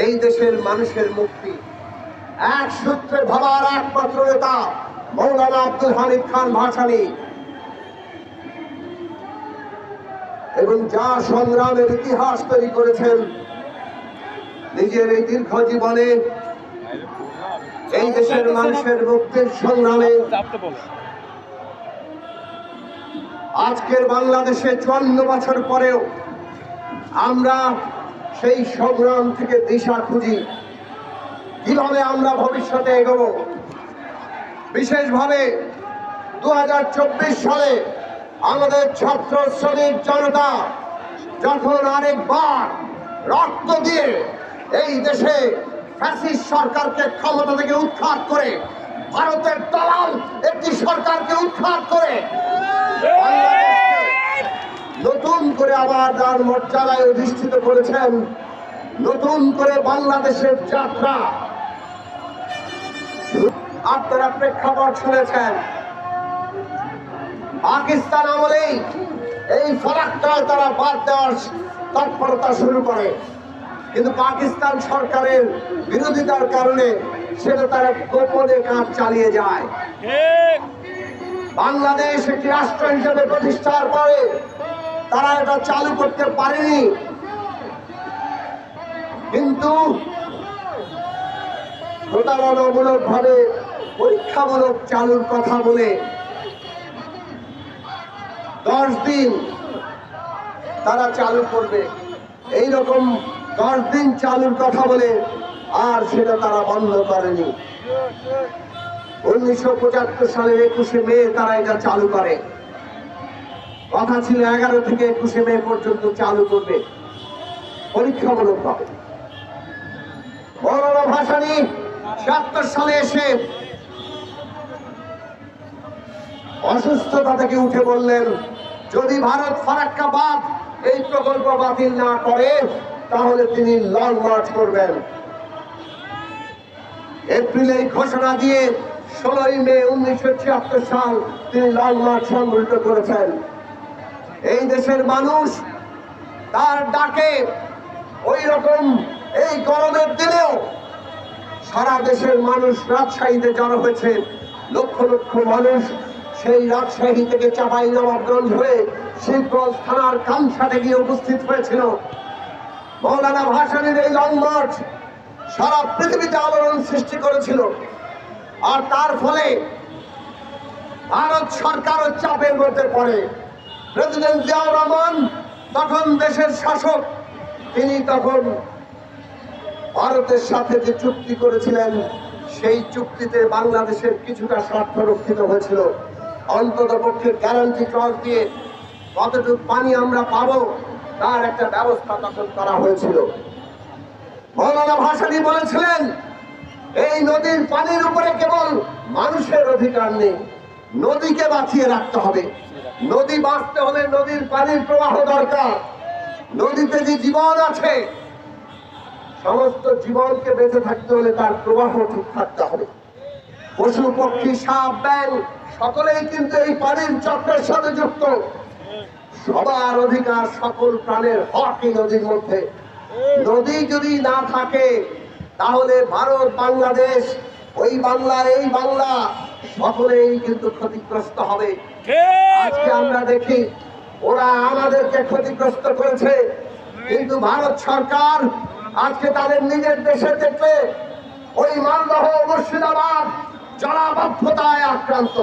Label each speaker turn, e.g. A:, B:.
A: এই দেশের মানুষের মুক্তি। এক সূত্রে ভাবার একমাত্র নেতা মৌলানা আব্দুল হামিদ খান ভাসানী, এবং যা সংগ্রামের ইতিহাস তৈরি করেছেন নিজের এই দীর্ঘ জীবনে, এই দেশের মানুষের মুক্তির সংগ্রামে। আজকের বাংলাদেশে 54 বছর পরেও আমরা সেই সংগ্রাম থেকে দিশা খুঁজি, কিভাবে আমরা ভবিষ্যতে এগোবো। বিশেষভাবে 2024 সালে আমাদের ছাত্র শ্রমিক জনতা যখন আরেকবার রক্ত দিয়ে এই দেশে ফ্যাসিস্ট সরকারকে ক্ষমতা থেকে উৎখাত করে, ভারতের দালাল একটি সরকারকে উৎখাত করে নতুন করে আবার তার মর্যাদায় অধিষ্ঠিত করেছেন, নতুন করে বাংলাদেশের যাত্রা। আপনারা প্রেক্ষাপট শুনেছেন, পাকিস্তান আমলেই এই ফরাকটা তারা বাদ দেওয়ার তৎপরতা শুরু করে, কিন্তু পাকিস্তান সরকারের বিরোধিতার কারণে সেটা তারা গোপনে কাজ চালিয়ে যায়। বাংলাদেশ একটি রাষ্ট্র হিসেবে প্রতিষ্ঠার পরে তারা এটা চালু করতে পারেনি, কিন্তু প্রতারণামূলক ভাবে পরীক্ষামূলক চালুর কথা বলে 10 দিন তারা চালু করবে, এইরকম 10 দিন চালুর কথা বলে আর সেটা তারা বন্ধ করেনি। 1975 সালের 21শে মে তারা এটা চালু করে, কথা ছিল 11 থেকে 21শে মে পর্যন্ত চালু করবে পরীক্ষামূলক ভাবে। মৌলানা ভাসানী 76 সালে এসে অসুস্থতা থেকে উঠে বললেন, যদি ভারত ফারাক্কা বাঁধ এই প্রকল্প বাতিল না করে তাহলে তিনি লং মার্চ করবেন। এপ্রিলে ঘোষণা দিয়ে 16 মে 1976 সাল তিনি লং মার্চ সংগঠিত করেছেন। এই দেশের মানুষ তার ডাকে ওই রকম এই গরমের দিনেও সারা দেশের মানুষ রাজশাহীতে জড়ো হয়েছে। লক্ষ লক্ষ মানুষ সেই রাজশাহী থেকে চাঁপাইনবাবগঞ্জ হয়ে শিবগঞ্জ থানার কামসাটে গিয়ে উপস্থিত হয়েছিল। মৌলানা ভাসানীর এই লং মার্চ সারা পৃথিবীতে আলোড়ন সৃষ্টি করেছিল, আর তার ফলে ভারত সরকারও চাপের মধ্যে পড়ে। প্রেসিডেন্ট জিয়াউর রহমান তখন দেশের শাসক, তিনি তখন ভারতের সাথে যে চুক্তি করেছিলেন সেই চুক্তিতে বাংলাদেশের কিছুটা স্বার্থ রক্ষিত হয়েছিল। অন্তত পক্ষে গ্যারান্টি ক্লজ দিয়ে কতটুকু পানি আমরা পাবো তার একটা ব্যবস্থা তখন করা হয়েছিল। মৌলানা ভাসানী বলেছিলেন, এই নদীর পানির উপরে কেবল মানুষের অধিকার নেই, নদীকে বাঁচিয়ে রাখতে হবে। নদী বাঁচতে হলে নদীর পানির প্রবাহ দরকার। নদীতে যে জীবন আছে, সমস্ত জীবনকে বেঁচে থাকতে হলে তার প্রবাহ ঠিক থাকতে হবে। পশু পক্ষী সাপ ব্যাঙ সকলেই কিন্তু এই পানির চক্রের সাথে যুক্ত। সবার অধিকার, সকল প্রাণের হক এই নদীর মধ্যে। নদী যদি না থাকে তাহলে ভারত, বাংলাদেশ, ওই বাংলা, এই বাংলা সকলেই কিন্তু ক্ষতিগ্রস্ত হবে। আজকে আমরা দেখি ওরা আমাদেরকে ক্ষতিগ্রস্ত করেছে, কিন্তু ভারত সরকার আজকে তাদের নিজের দেশে দেখলে ওই মালদহ, মুর্শিদাবাদ জলাবদ্ধতায় আক্রান্ত।